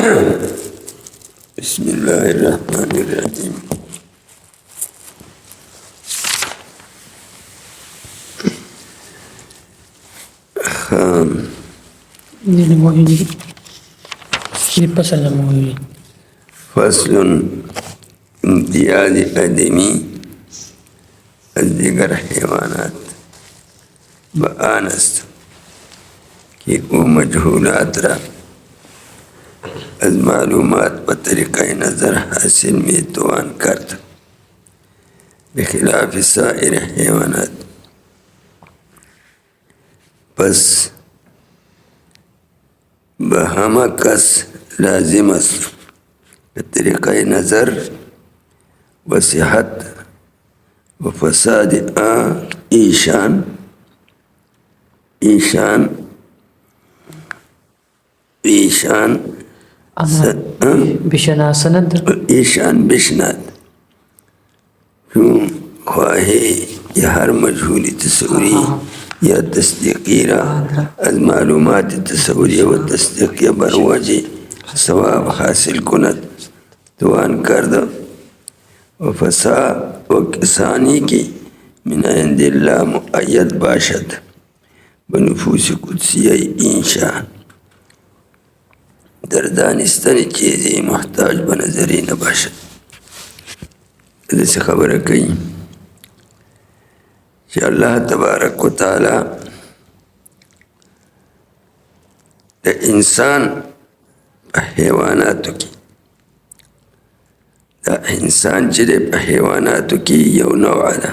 بسم الله الرحمن الرحيم. فصل امتياز آدمی از دیگر حیوانات بیان است که او مجهولات را از معلومات به طریقه نظر حاصل می توان کرد بخلاف سایر حیوانات. پس به همه کس لازم است به طریقه نظر و صحت و فساد ایشان بشناد چون خواهی یا هر مجهولی تصوری یا تصدیقی را از معلومات تصوری و تصدیقی بر وجه ثواب حاصل کند توان کرد و فساد و کسانی که من عند الله مؤید باشد به نفوس قدسیه انشاء در دانستن چیزی محتاج به نظری نباشد. دسی خبره کئی کہ اللہ تبارک و تعالی دا انسان پا حیواناتو کی دا انسان چی پا حیواناتو کی یو نوع دا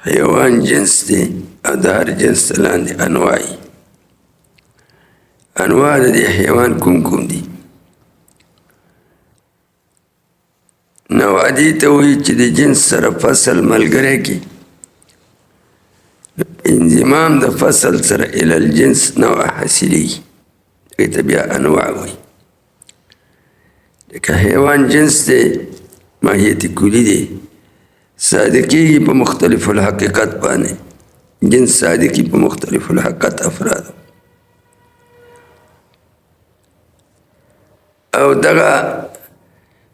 حیوان جنس دی او دا هر جنس لاندی انواعی انواع دی حیوان کم دی نوع دی توی چی دی جنس سر فصل ملگره کی انضمام دا فصل سر الى الجنس نوع حاصلی ایتا بیا انواع ہوئی لیکن حیوان جنس دی ماہیت کلی دی صادقی کی پا مختلف الحقیقت پانے جنس صادقی پا مختلف الحقیقت افراد او دغا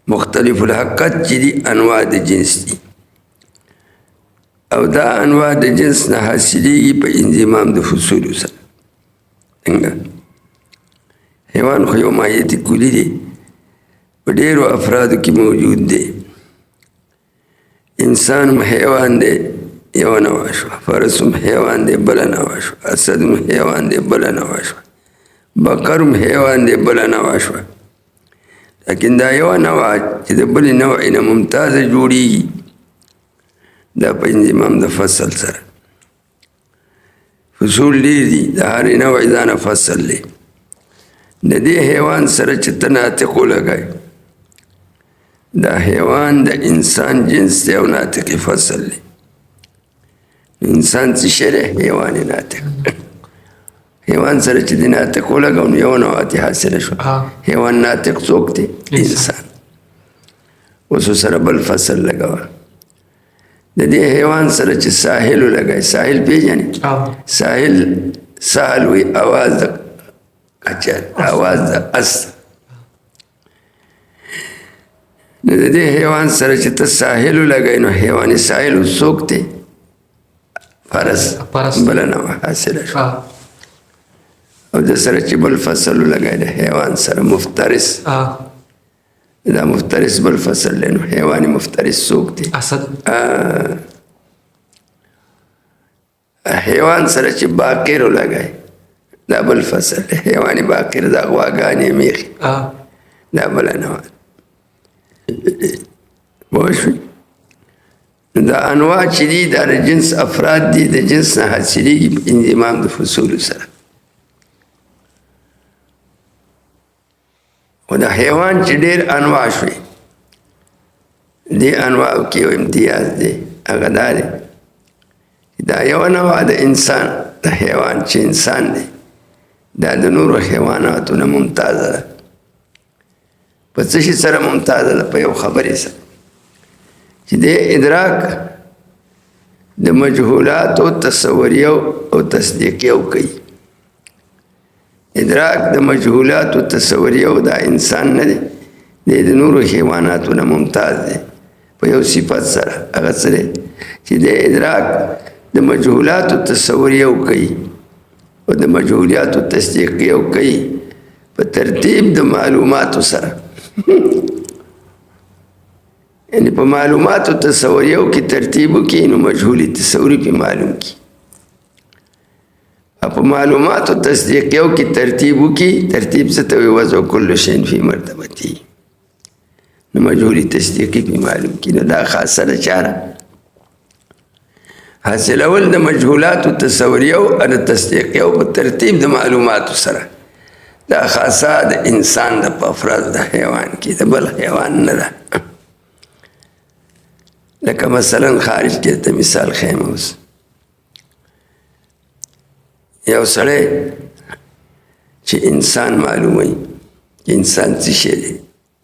مختلف الحقیقت چی دی انواع دی جنس دی او دا انواع دی جنس نا حاصلی گی پا انضمام دی فصول سر انگا حیوان خیو ماہیت کلی دی پا دیرو افرادو کی موجود دی انسان حیوان دے یو نواشو فرسم حیوان دے بلا نواشو اسدم حیوان دے بلا نواشو بقرم حیوان دے بلا نواشو لیکن دا یو نوع چی دا بلی نوعینا ممتاز جوڑی گی دا پا انضمام دا فصل سر فصول دیر دی دا ہر نوع دانا فصل لی دا دی حیوان سر چی تناتقو لگائی دا حیوان دا انسان جنس دے و ناطقی فصل لی انسان سی شرح حیوان ناطق حیوان سر چی دی ناطقو لگاون یو نواتی حاصل شو حیوان ناطق سوک دی انسان اسو سر بل فصل لگاون دا دی حیوان سر چی ساحلو لگائی ساحل پی جانی ساحل وی آواز دا کچر آواز دا است دا دی حیوان سر چی تا ساحلو لگائی نو حیوانی ساحلو سوک دی فرس بلا نوا حاصل شو او دا سر چی بل فصلو لگائی دا حیوان سر مفترس دا مفترس بل فصل لینو حیوانی مفترس سوک دی اسد حیوان سر چی باقیرو لگائی دا بل فصل حیوانی باقیر دا غواگانی میخی دا بلا نوا بوشوی دا انواع چی دی دا جنس افراد دی دا جنس نا حاصلی گی انضمام دا فصول سر و دا حیوان چی دیر انواع شوی دی انواع کی و امتیاز دی اغدا دی دا یو نوع دا انسان دا حیوان چی انسان دی دا دا نور حیواناتو نا ممتاز دا پس چی سر ممتاز دا پا یو خبری سر چی دی ادراک دا مجهولات و تصوریو و تصدیقیو کئی ادراک د مجهولاتو تصوریه او دا انسان نه دی د نورو حیواناتو نه ممتاز دی په یو صفت سره هغه څه دی چې د ادراک د مجهولاتو تصوریه کوي او د مجهولاتو تصدیقیه کوي په ترتیب د معلوماتو سره یعنی په معلوماتو تصوریه کې ترتیب کې نو مجهولی تصوری په معلوم کی په معلوماتو تصدیقیو کی ترتیبو کی ترتیب سے توی وضع کل شین فی مرتبتی نو مجهولی تصدیقی پی معلوم کی نو دا خاصه دا چارا حاصل اول دا مجهولاتو تصوریو انا تصدیقیو پا ترتیب دا معلوماتو سره دا خاصه دا انسان دا پا افراد دا حیوان کی دا بل حیوان ندا لکه مثلا خارج کیتا مثال خیمه اس یو سړی چې انسان معلوموي چې انسان څه شی دی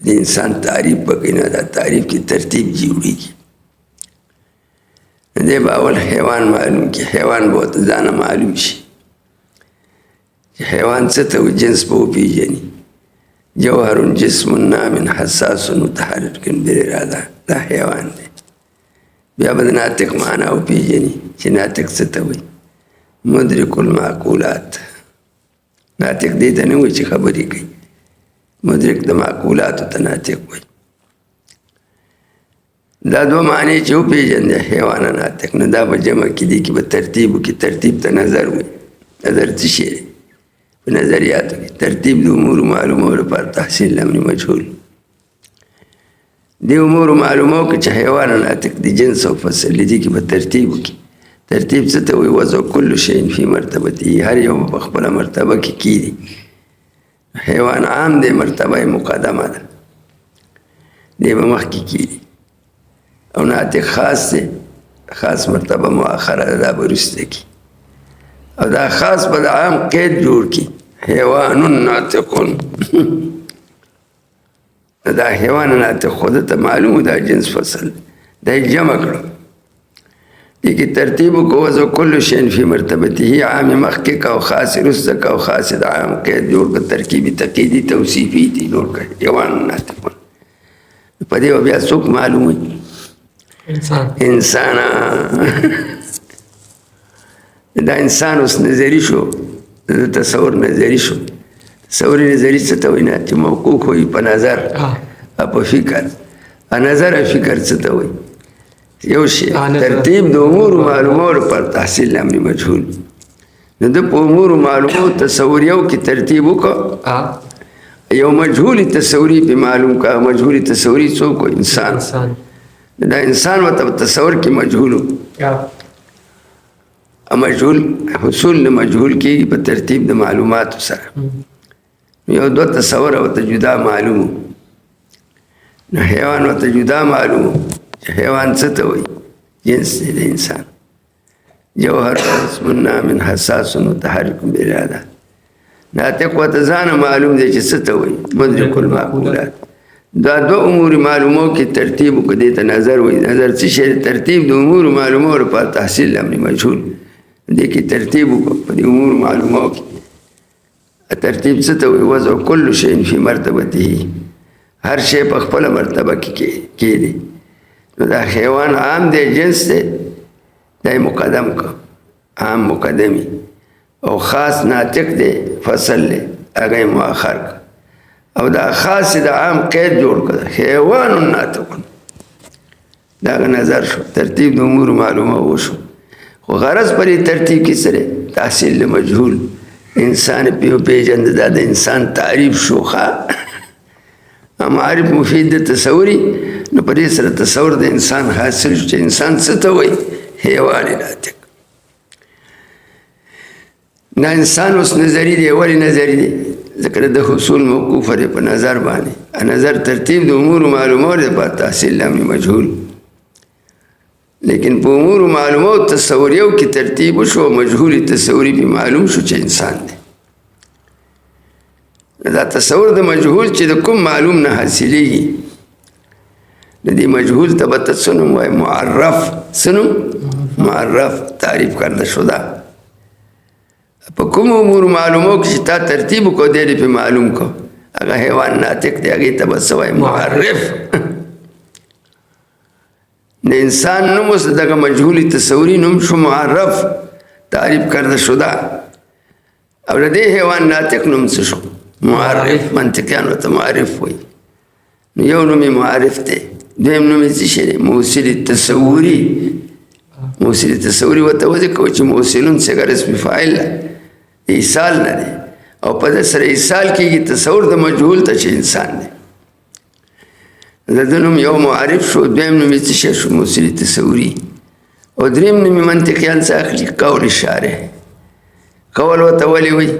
د انسان تعریف وکړي نو دا تعریف کې ترتیب جوړېږي دی به اول حیوان معلوم کړي حیوان به ورته ځانه معلوم شي چې حیوان څه ته جنس به وپېژني جوهر جسم نام حساس متحرک بالاراده دا حیوان دی بیا به د ناطق معنا وپېژني چې ناطق څه ته وایي مدرک المعقولات ناطق دې ته نه وایي چې خبرې کوي مدرک د معقولاتو ته ناطق وایي دا دوه معنی چې وپېژندې حیوان ناطق نو دا به جمع کې دي کې به ترتیب وکړي ترتیب ته نظر وایي نظر څه شی دی په نظریاتو کې ترتیب د امورو معلومولو لپاره تحصیل امر مجهول دې امورو معلومو کې چې حیوان ناطق د جنس او فصل دي کې به ترتیب وکړي ترتیب څه ته وایي وضع کل شی فی مرتبته هر یو په خپله مرتبه کې کیږي حیوان عام دی مرتبه مقدمه ده دی به مخکې کیږي او ناطق خاص دی خاص مرتبه مؤخره ده دا به وروسته کی او دا خاص به د عام قید جوړ کی حیوان ناطقون دا حیوان ناطق خود ته معلوم دا جنس فصل دا جمع کړو لیکن ترتیب کو وضع کل شین فی مرتبته عام مخکې کا او خاص رسته کا او خاص د عام قید جوړ کړ ترکیبی تقییدی توصیفی دي جوړ کړ حیوان ناطقون په دې بیا څوک معلوم وي انسان دا انسان اوس نظری شو د تصور نظری شو تصور نظری څه ته وایي چې موقوف وي په نظر په فکر نظر فکر څه ته وایي یو شی ترتیب د امور معلومولو پر تحصیل امر مجهول نو د په امور معلومو تصوریو کې ترتیب وکړه یو مجهولی تصوری په معلوم کا مجهولی تصوری څوک انسان دا انسان وته تصور کې مجهول مجهول حصول مجهول کې په ترتیب د معلوماتو سره یو دو تصور او ته جدا معلوم نه حیوان وته جدا معلوم حیوان څه ته وایي جنس دی د انسان جوهر اسم نام حساس متحرک بالاراده ناطق ورته ځانه معلوم دی چې څه ته وایي مدرک المعقولات دا دو امور معلومو کې ترتیب کو دې ته نظر وایي نظر څه شی ترتیب د امور معلومو لپاره تحصیل امر مجهول دې کې ترتیب کو په دې امور معلومو کې ترتیب څه ته وایي وضع کل شی فی مرتبته هر شی په خپل مرتبه کې دی نو دا حیوان عام دی جنس دی دا مقدم کا عام مقدمی او خاص ناطق دی فصل دی هغه مؤخر کا او دا خاص د عام قید جوړ کړ حیوان ناطق دا نظر شو ترتیب د امور معلومه وشو خو غرض پرې ترتیب کې سره تحصیل مجهول انسان پیژند دا د انسان تعریف شوخه معرف مفید د تصوري نو په دې سره تصور د انسان حاصل شو چې انسان څه ته وایي حیوان ناطق دا انسان اوس نظری دی ولې نظری دی ځکه د حصول موقوف دی په نظر باندې نظر ترتیب د امور معلومات په تحصیل امر مجهول لیکن په امور معلومات تصوریو کې ترتیب شو مجهول تصوری به معلوم شو چې انسان دی دا تصور د مجهول چې د کوم معلوم نه حاصلېږي د دې مجهول ته به څه وایي معرف څه معرف تعریف کرده شده په کوم امور معلومو چې تا ترتیب کو دی په معلوم کو هغه حیوان ناطق دی هغې ته به څه وایي معرف د انسان نوم اوس دغه مجهول تصوری نوم شو معرف تعریف کرده شده او د دې حیوان ناطق نوم څه شو معرف منطقیان ورته معرف وایي نو یو نوم معرف دی دویم نوم څه شی دی موصل تصوری موصل تصوری ورته وځکه چې موصلون څنګه رسمي فاعل ایصال نه دی او په دې سره ایصال کېږي تصور د مجهول ته چې انسان دی د ده نوم یو معرف شو دویم نوم څه شی شو موصل تصوری او دریم نوم منطقیان څه اخلي قول شارح قول ورته ولې وایي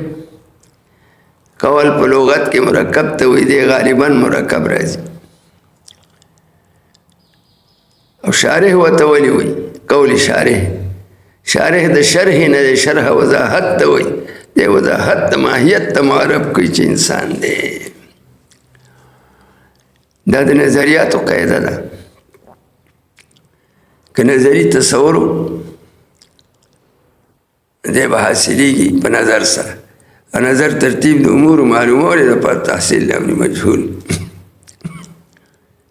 قول په لغت کې مرکب ته وایي دی غالبا مرکب راځي او شارح ورته ولې وایي قول شارح شارح د شرح نه د شرح وضاحت ته وایي د وضاحت د ماهیت ته معرف کوي چې انسان دی دا د نظریاتو قاعده ده که نظری تصور دی به حاصلېږي په نظر سره نظر ترتیب د امور معلومولو دپاره تحصیل د امر مجهول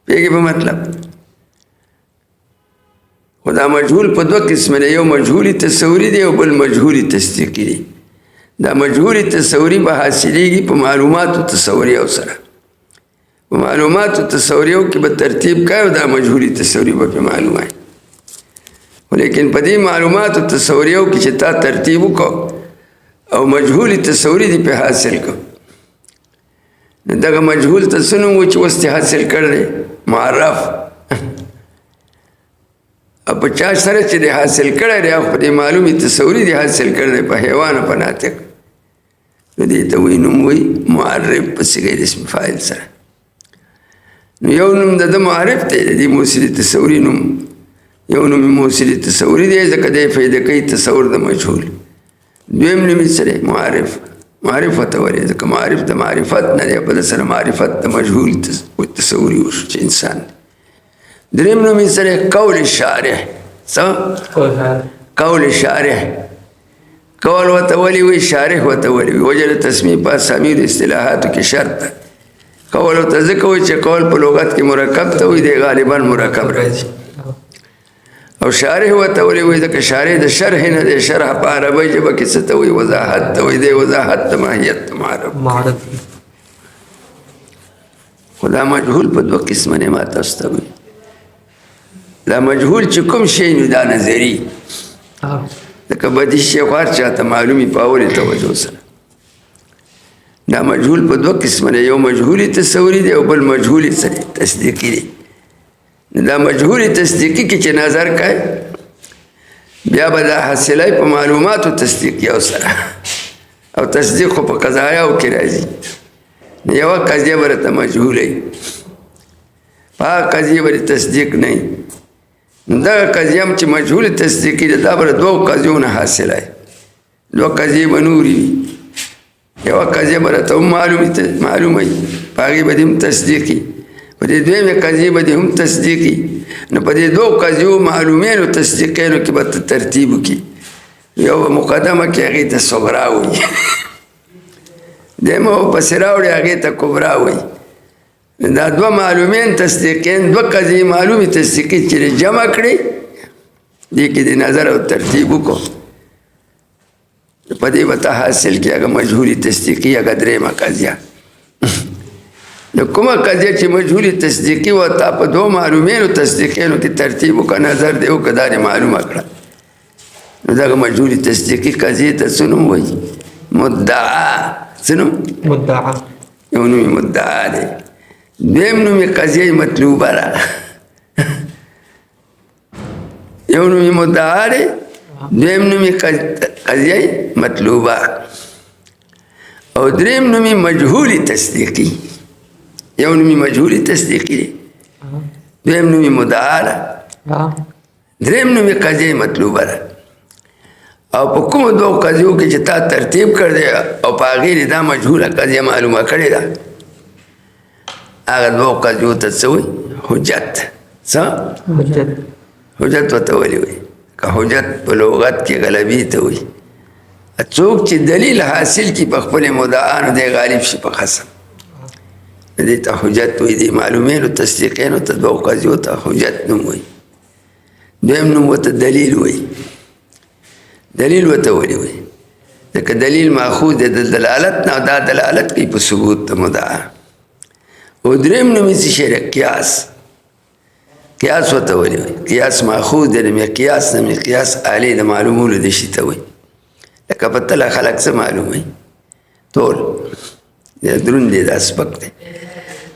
پوهېږې په مطلب خو دا مجهول په دوه قسمه دی یو مجهول تصوری دی او بل مجهول تصدیقي دی دا مجهول تصوری به حاصلېږي په معلوماتو تصوریو سره په معلوماتو تصوریو کې به ترتیب کوي دا مجهول تصوری به پې معلومه لیکن په دې معلوماتو تصوریو کې چې تا ترتیب وکړو او مجهول تصوری دې پې حاصل کړو نو دغه مجهول ته څه نوم و چې اوس دې حاصل کړی معرف او په چا سره چې دې حاصل کړی دی او په دې معلومي تصوری دې حاصل کړی دی په حیوان او په ناطق نو دې ته وایي نوم وایي معرف په صیغه د اسم فاعل سره نو یو نوم د ده معرف دی د دې موصل تصوری نوم یو نوم موصل تصوری دی ځکه دی فایده کوي تصور د مجهول دویم نوم یې څه دی معرف معرف ورته وایي ځکه معرف د معرفت نه دی په ده سره معرفت د مجهول تصوري وشو چې انسان دی دریم نوم یې څه دی قول شارح څه قول شارح قول ورته ولې وایي شارح ورته ولې وایي وجه د تسمیې په اسامیو د اصطلاحاتو کې شرط ده قول ورته ځکه وایي چې قول په لغت کې مرکب ته وایي دی غالبا مرکب راځي او شارح ورته ولې وایي ځکه شارح د شرح نه دی شرح په عربۍ ژبه کې څه ته وایي وضاحت ته وایي دی وضاحت د ماهیت ته معرف خو دا مجهول په دوه قسمه نه ما تاسو ته وایي دا مجهول چې کوم شی نو دا نظري لکه بدیع شی خو هر چاته معلومي په اولې توجه سره دا مجهول په دوه قسمه دی یو مجهول تصوري دی او بل مجهول تصدیقي دی دا مجهول تصدیقي کې چې نظر کوي بیا به دا حاصلی په معلوماتو تصدیقیو سره او تصدیق خو په قضایاو کې راځي یوه قضیه به راته مجهوله وي په هغه قضیې به تصدیق نه وي نو دغه قضیه هم چې مجهول تصدیقي ده دا به دوو قضیو نه حاصلی دوه قضیې به نورې وي یوه قضیه به راته هم معلومه وي په هغې به دې هم تصدیقي په دې دویمې قضیې به دې هم تصدیقي نو په دې دوو قضیو معلومینو تصدیقینو کې به ترتیب وکړي یو به مقدمه کې هغې ته صغرا وایي دیمه به پسې راوړي هغې ته کبرا وایي دا دوه معلومین تصدیقین دوه قضیې معلومې تصدیقي چې جمع کړي دې کې د نظر او ترتیب وکړو په دې به ته حاصل کړي هغه مجهولي تصدیقي هغه درېیمه قضیه نو کومه قضیه چې مجهولي تصدیقي وه تا په دوه معلومینو تصدیقینو کې ترتیب وکړه نظر دې وکړه دا دې معلومه کړه نو دغه مجهولي تصدیقي قضیې ته څه نوم وایي مدعا څه نوم مدعا یو نوم یې مدعا دی دویم نوم یې قضیه مطلوبه ده یو نوم یې مدعا دی دویم نوم یې قضیه مطلوبه او دریم نوم یې مجهولي تصدیقي یو نوم یې مجهولي تصدیقي دی دویم نوم یې مدعا ده دریم نوم یې قضیه مطلوبه ده او په کومو دوو قضیو کې چې تا ترتیب کړ دی او په هغې دې دا مجهوله قضیه معلومه کړې ده هغه دوو قضیو ته څه وایي حجت څه حجت ورته ولې وایي که حجت په لغت کې غلبي ته وایي څوک چې دلیل حاصل کی په خپل مدعا نو دی غالب شي په قسم. دې ته حجت وایي. دې معلومینو تصدیقینو ته دوو قضیو ته حجت نوم وایي. دویم نوم ورته دلیل وایي. دلیل ورته ولې وایي؟ ځکه دلیل ماخوذ دی د دلالت نه، دا دلالت کوي په ثبوت د مدعا. او دریم نوم یې څه شی دی؟ قیاس. قیاس ورته ولې وایي؟ قیاس ماخوذ دی د مقیاس نه. مقیاس آلې د معلومولو د شي ته وایي. لکه په تله خلک څه معلوموي؟ ټول دا دروند دی، دا سپک دی،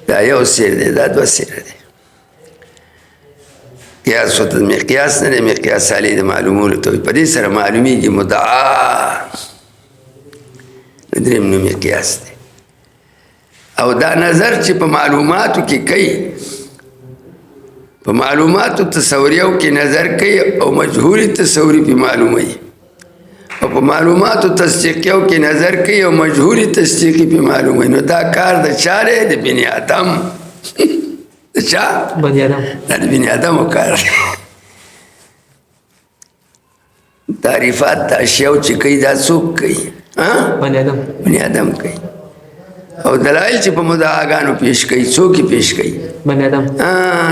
دا یو سیر دی، دا دوه سیره دی. قیاس ورته مقیاس نه دی. مقیاس آلې د معلومولو ته وایي. په دې سره معلومیږي مدعا. دریم نوم یې قیاس دی. او دا نظر چې په معلوماتو کې کوي، په معلوماتو تصوریو کې نظر کوي او مجهول تصوری په معلوموي، او په معلوماتو تصدیقیو کې نظر کوي او مجهول تصدیقی په معلوموي. نو دا کار د چا دی؟ د بني آدم. د چا؟ بني آدم. دا د بني آدمو کار دی. تعریفات د اشیاو چې کوي دا څوک کوي؟ بني آدم. بني آدم کوي. او دلائل چې په مدعاګانو پیش کوي څوک پیش کوي؟ بني آدم.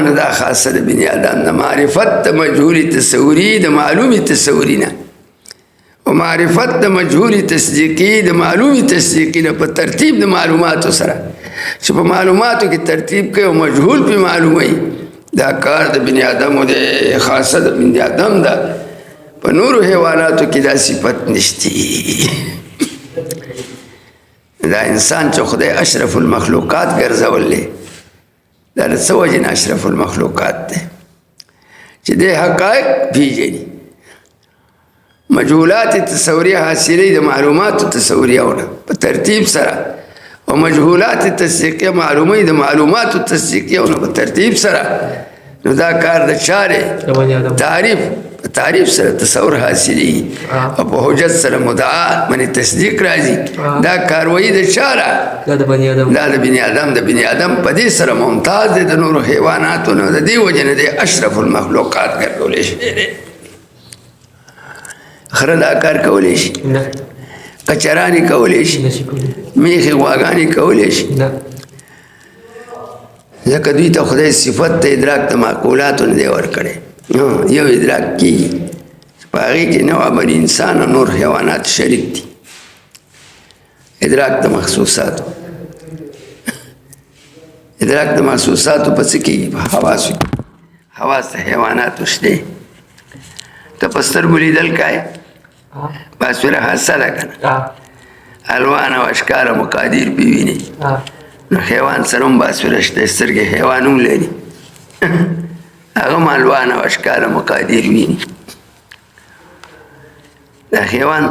نو دا خاصه د بني آدم د معرفت د مجهول تصوری د معلوم تصوری نه، او معرفت د مجهول تصدیقی د معلوم تصدیقی نه په ترتیب د معلوماتو سره چې په معلوماتو کې ترتیب کوي او مجهول په معلومي. دا کار د بني آدمو د خاصه د بني آدم ده. په نورو حیواناتو کې دا صفت نشتی. دا انسان چې خدای اشرف المخلوقات ګرځولی، دا د څه وجې نه اشرف المخلوقات دی؟ چې دی حقایق پیژني، مجهولات تصوریه حاصلې د معلوماتو تصوریهونه په ترتیب سره، او مجهولات تصدیقیه معلومې د معلوماتو تصدیقیهونه په ترتیب سره. نو دا کار د چا دی؟ تعریف سره تصور حاصلي او په حجت سره مدعا باندې تصدیق راځي. دا کاروایی د چا ده؟ دا د بني آدم. دا د بني آدم. د بني آدم په دې سره ممتاز دی د نورو حیواناتو نه. د دې وجې نه دی اشرف المخلوقات ګرځولی شوی دی. خره دا کار کولی شي؟ کچرانې کولی شي؟ میخې غواګانې کولی شي؟ ځکه دوی ته خدای صفت ته ادراک د معقولاتو نه دی ورکړی. یو ادراک کیږي په هغې کې نوع بني انسان او نور حیوانات شریک دي. ادراک د محسوساتو، ادراک د محسوساتو په څه کېږي؟ په حواسو کې. حواس د حیواناتو شته. ته په سترګو لیدل کوې، باصوره حاسه ده که نه؟ الوان او اشکال او مقادیر پې وینې. نو حیوان سره هم باصوره شته، سترګې حیوان هم لري. هغه هم الوان او اشکال او مقادیر ویني. دا حیوان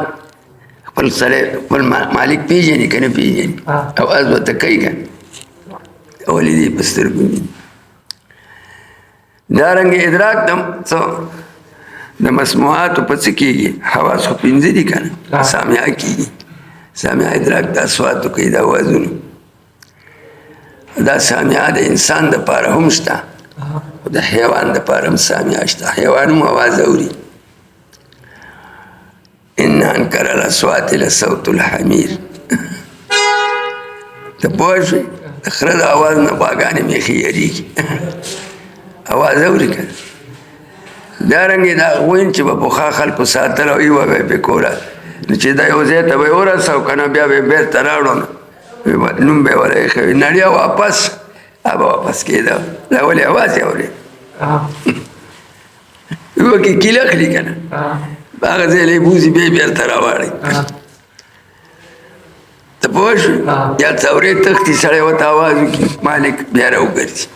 خپل سره خپل مالک پیژني که نه پیژني؟ اواز ورته کوي که ولې دی په سترګو ویني. دارنګې ادراک د مسموعاتو په څه کېږي؟ حواس خو پنځه دي که نه؟ سامعه کېږي. سامعه ادراک د اصواتو کوي، د اوازونو. دا سامعه د انسان دپاره هم شته، د حیوان دپاره هم سامعه شته. حیوان هم اواز اوري. ان انکر الاصوات لصوت الحمیر. ته پوه شوې؟ د خره د اواز نه غواګانې میخي یریږي. اواز اوري که نه؟ دارنګې دا غوین چې به پخوا خلکو ساتل او ایوه به یې پې کوله، نو چې دا یو ځای ته به یې ورسو که نه بیا به یې بېرته راوړو نو نوم به یې وله ایښی وي. نړیا واپس هغه واپس کېده. دا ولې اواز یې اورېد؟ یوه کې کیله اخلي که نه؟ هغه ځای له یې بوځي بیا یې بېرته راواړئ. ته پوه شوې؟ یا څورې تښتي سړی ورته اواز وکړي، مالک بیا راوګرځي.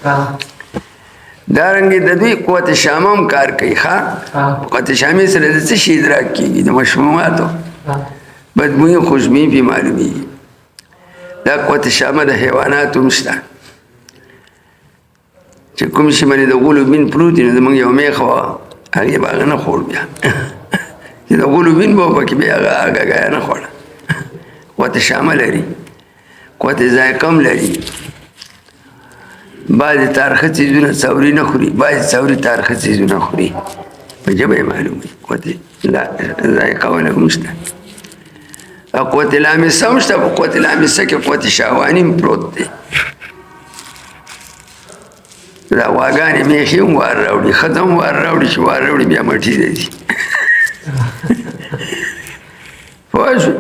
دارنګې د دوی قوت شامه هم کار کوي. قوت شامې سره د څه شي ادراک کېږي؟ د مشموماتو بدبویي خوشبویي پې معلومېږي. دا قوت شامه د حیواناتو هم شته. چې کوم شي باندې د غولو بین پروت وي نو زموږ یو میخه وه، هغې به هغه نه خوړ بیا. چې د غولو بین به وه پکې بیا هغه ګایه نه خوړه. قوت شامه لري، قوت ذایقه هم لري. بعضې تارخه څیزونه څوري نه خوري، بعضې څوري تارخه څیزونه خوري. په ژبه یې معلوموي. قوت ذایقه ولږ هم شته. قوت لامسه هم شته، په قوت لامسه کې قوت شهواني هم پروت دی. دا غواګانې میښې هم وار راوړي، ښځه هم وار راوړي، چې وار راوړي بیا مټې دی. پوه شو؟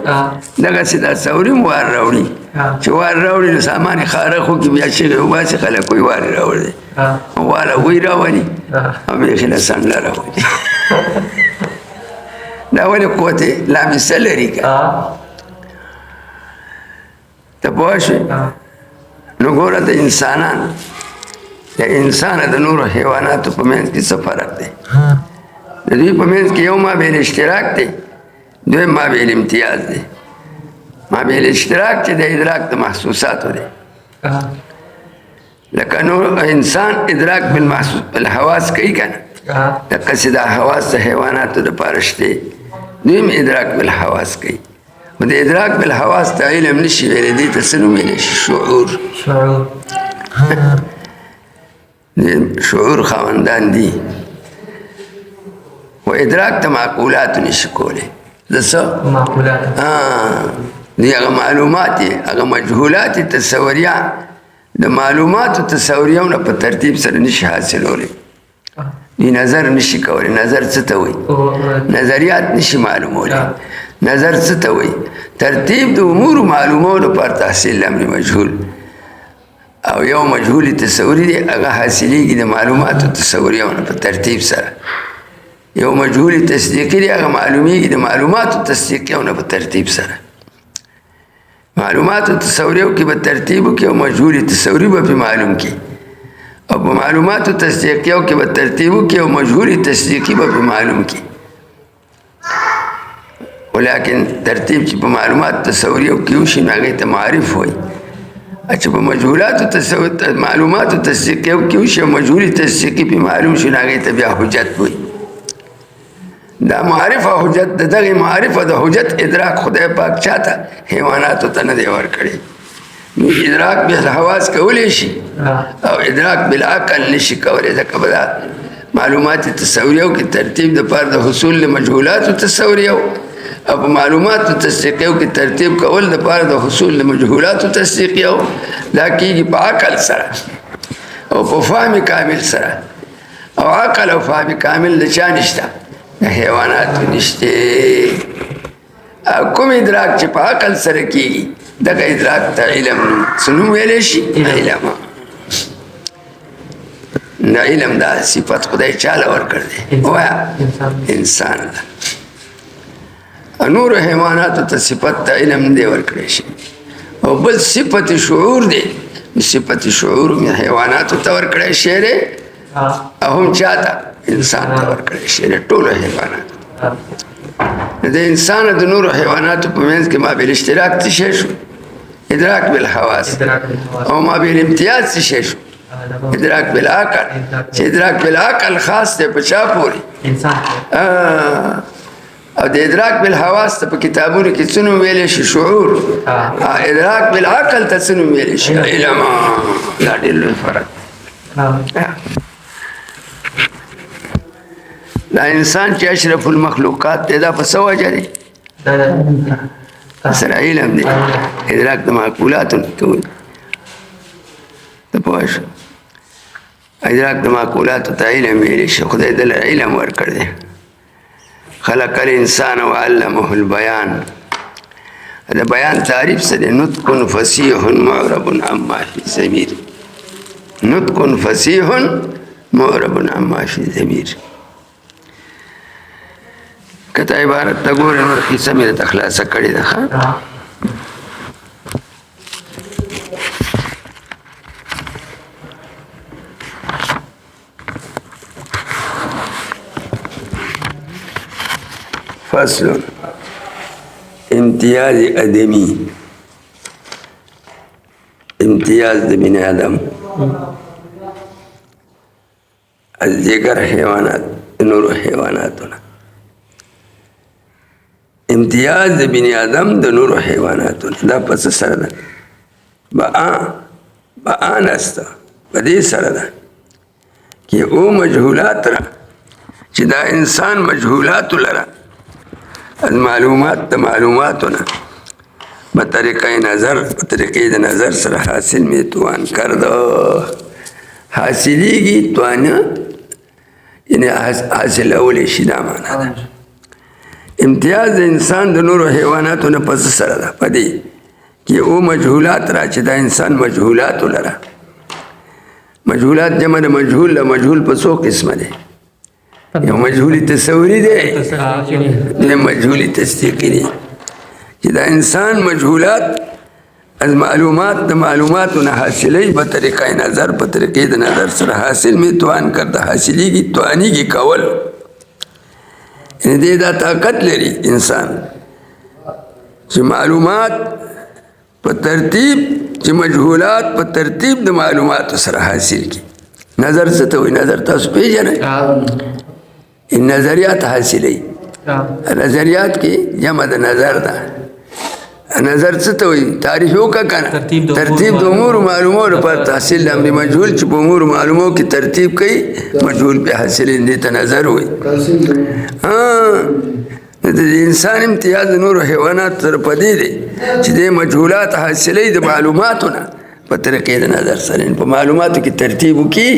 دغسې دا ثوري هم وار راوړي، چې وار راوړي نو سامان یې خارښ وکړي، بیا چغې وباسي، خلک وایي وار یې راوړی، وار هغوی راولي او میښې له څنډه راولي. دا ولې قوت لامسه لري که ته پوه شوې؟ نو ګوره د انسانان د انسان د نورو حیواناتو په منځ کې څه فرق دی؟ د دوی په منځ کې یو مابین اشتراک دی، دویم مابین امتیاز دی. مابین اشتراک چې د ادراک د محسوساتو دی، لکه نور انسان ادراک بالحواس کوي که نه، دقسې دا حواس د حیواناتو دپاره شته، دویم ادراک بالحواس کوي. خو د ادراک بالحواس ته علم نشي ویلی، دې ته څه نوم ویلی شي؟ شعور. د شعور خاوندان دي، و ادراک ته معقولاتو نشي کولی. د څه؟ معقولات. دوی هغه معلومات یې، هغه مجهولات یې تصوریه، د معلوماتو تصوریو نه په ترتیب سره نشي حاصلولی. دوی نظر نشي کولی. نظر څه ته وایي؟ نظریات نشي معلومولی. نظر څه ته وایي؟ ترتیب د امورو معلومو لپاره تحصیل امر مجهول، او یو مجهول تصوری دی، هغه حاصلیږي د معلوماتو تصوریو نه په ترتیب سره. یو مجهول تصدیقي دی، هغه معلومیږي د معلوماتو تصدیقیو نه په ترتیب سره. معلوماتو تصوریو کې به ترتیب وکړي او مجهول تصوری به پې معلوم کړي، او په معلوماتو تصدیقیو کې به ترتیب وکړي او مجهول تصدیقي به پې معلوم کړي. ولیکن ترتیب چې په معلومات تصوریو کې وشي نو هغې ته معرف وایي، چې په مجهولاتو معلوماتو تصدیقیو کې وشي او مجهولي تصدیقي پې معلوم شي نو هغې ته بیا حجت وایي. دا معرف او حجت، د دغې معرف او د حجت ادراک خدای پاک چاته؟ حیواناتو ته نه دی ورکړی. نو ادراک بالحواس کولی شي او ادراک بالعقل نشي کولی، ځکه به دا معلومات تصوریو کې ترتیب د پاره د حصول د مجهولاتو تصوریو، او په معلوماتو تصدیقیو کې ترتیب کول د پاره د حصول د مجهولاتو تصدیقیو. دا کېږي په عقل سره او په فهم کامل سره، او عقل او فهم کامل د چا نشته؟ د حیواناتو نشته. کوم ادراک چې په عقل سره کېږي دغه ادراک ته علم نوم څه نوم ویلی شي؟ علم. د علم دا صفت خدای چاله ورکړ دی؟ وایه انسان ده. نورو حیواناتو ته صفت ته علم نه دی ورکړی شي. او بل صفت شعور دی، صفت شعور حیواناتو ته ورکړی شی دی، او هم چاته؟ انسان ته ورکړی شی دی، ټولو حیواناتو. د انسان د نورو حیواناتو په منځ کې مابین اشتراک څه شی شو؟ ادراک بالحواس. او مابین امتیاز څه شی شو؟ ادراک بالعقل. چې ادراک بالعقل خاص دی په چا پورې؟ انسان. او د ادراک بالحواس ته په کتابونو کې څه نوم ویلی شي؟ شعور. ادراک بالعقل ته څه نوم ویلی شي؟ علم. دا ډېر لوی فرق. دا انسان چې اشرف المخلوقات دی، دا په څه وجه دی؟ سره علم دی، ادراک د معقولاتو نه کوي. ته پوه شو؟ ادراک د معقولاتو ته علم ویلی شي، خدای دله علم ورکړ دی. خلق الانسان وعلمه البیان. د بیان تعریف څه دی؟ نطق فصیح معرب عما فی ضمیر. نطق فصیح معرب عما فی ضمیر. کته عبارت ته ګورې نور قصه مې درته خلاصه کړې ده. فصل امتیاز ادمی، امتیاز د بني آدم از دیگر حیوانات، نور حیواناتونه. امتیاز د بني آدم د نور حیواناتونه دا پس سره ده. بآن است په دې سره ده چې او مجهولات را چې دا انسان مجهولات لره از معلومات د معلوماتونه بطریقه نظر بطریقه د نظر سره حاصل می توان کرده حاصلیږي توانه یعنی حاصل اولی شي دا معنا ده امتیاز د انسان د نورو حیواناتو نه پس سره ده په دې کې او مجهولات را چې دا انسان مجهولات لره مجهولات جمع د مجهول له مجهول په څو قسمه دی یو مجهولی تصوری دی مجهولی تصدیقی دی چې دا انسان مجهولات از معلومات د معلوماتو نه حاصلی په طریقه نظر په طریقې د نظر سره حاصل می توان کرده حاصلیږي توانیږي کول یعنی دې دا طاقت لري انسان چې معلومات په ترتیب چې مجهولات په ترتیب د معلوماتو سره حاصل کی نظر څه ته وایي نظر تاسو پیژنئ نظریات حاصلی نظریات کې جمع د نظر ده نظر څه ته وایي تعریف وکړه کنه ترتیب د امور معلومو لپاره تحصیل د امر مجهول چې په امور معلومو کې ترتیب کوي مجهول په حاصل دې ته نظر وایي د انسان امتیاز نور حیوانات سره پدې دی چې د مجهولات حاصلې د معلوماتو نه په طریقې د نظر سره په معلوماتو کې ترتیب وکړي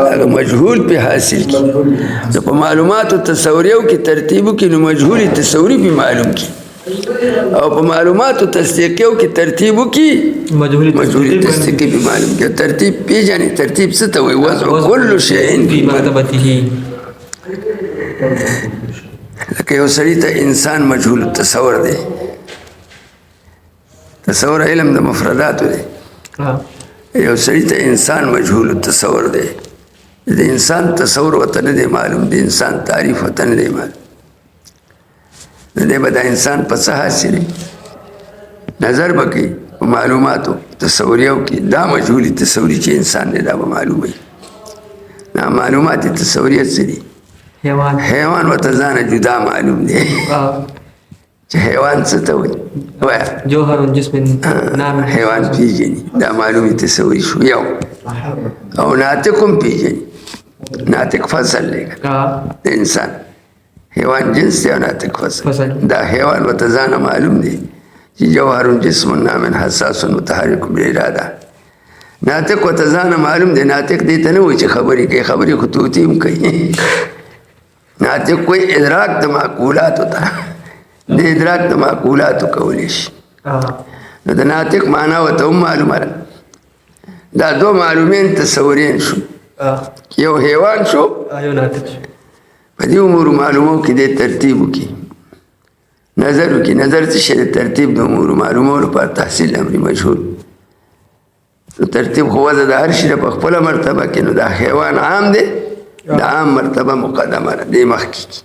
هغه مجهول په حاصل کړي په معلوماتو تصوریو کې ترتیب وکړي نو مجهول تصوری په معلوم کړي او په معلوماتو تصدیقیو کې ترتیب وکړي مجهول تصدیقی په معلوم کړي ترتیب پیژنې ترتیب څه ته وایي وضع كل شيء في مرتبته لکه یو سړي ته انسان مجهول التصور دی تصور علم د مفرداتو دی یو سړي ته انسان مجهول التصور دی د انسان تصور ورته نه دی معلوم د انسان تعریف ورته نه دی معلوم د دې به د انسان په څه حاصلې نظر به کوي په معلوماتو تصوریو کې دا مجهولي تصوري چې انسان دی دا به معلوموي دا معلومات تصوریت څه دي حیوان ورته ځانه جدا معلوم دی چې حیوان څه ته وایي جوهر جسم نام حیوان پیژني دا معلومي تصوري شو یو او ناطق هم پیژني ناطق فصل دی د انسان حیوان جنس دی او ناطق فصل دا حیوان ورته ځانه معلوم دی چې جوهر جسم نام حساس متحرک بالاراده ناطق ورته ځانه معلوم دی ناطق دې ته نه وایي چې خبرې کوي خبرې خو طوطي هم کوي ناطق کوئی ادراک د معقولاتو ته د ادراک د معقولاتو کولی شي نو د ناطق معنا ورته هم معلومه ده دا دو معلومین تصورین شو یو حیوان شو په دې امور معلومو کې د ترتیب وکړي نظر وکړي نظر څه شی د ترتیب د امور معلومو لپاره تحصیل امر مجهول نو ترتیب خو وضع د هر شي په خپله مرتبه کې نو دا حیوان عام دی د عام مرتبه مقدمه ده دې مخکې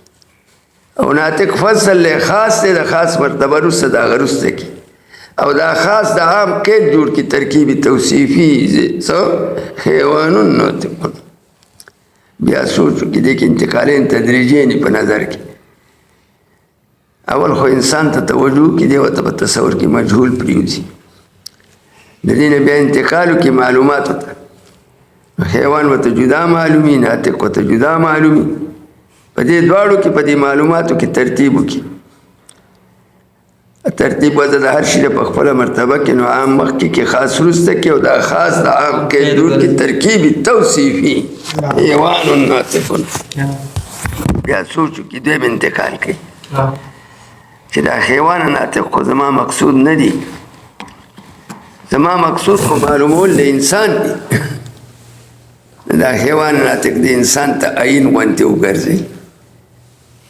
او ناطق فصل له خاص دی د خاص مرتبه وروسته د هغه وروسته کې او دا خاص د عام قید جوړ کړي ترکیب توصیفي څه حیوان ناطق بیا سوچ کې دې کې انتقالین تدریجي په نظر کې اول خو انسان ته توجه کې دی ورته په تصور کې مجهول پرېوځي د دې نه بیا انتقال کې معلوماتو ته حیوان ورته جدا معلومي ناطق ورته جدا معلومي په دې دواړو کې په دې معلوماتو کې ترتیب وکړي ترتیب وضع د هر شي په خپله مرتبه کې نو عام مخکې کې خاص وروسته کې او دا خاص د عام کې دور کې ترکیب توصیفي حیوان ناطق بیا سوچو کې دوی انتقال کوي چې دا حیوان ناطق خو زما مقصود نه دی زما مقصود خو معلومول د انسان دی دا حیوان ناطق د انسان ته عین غوندې وګرځي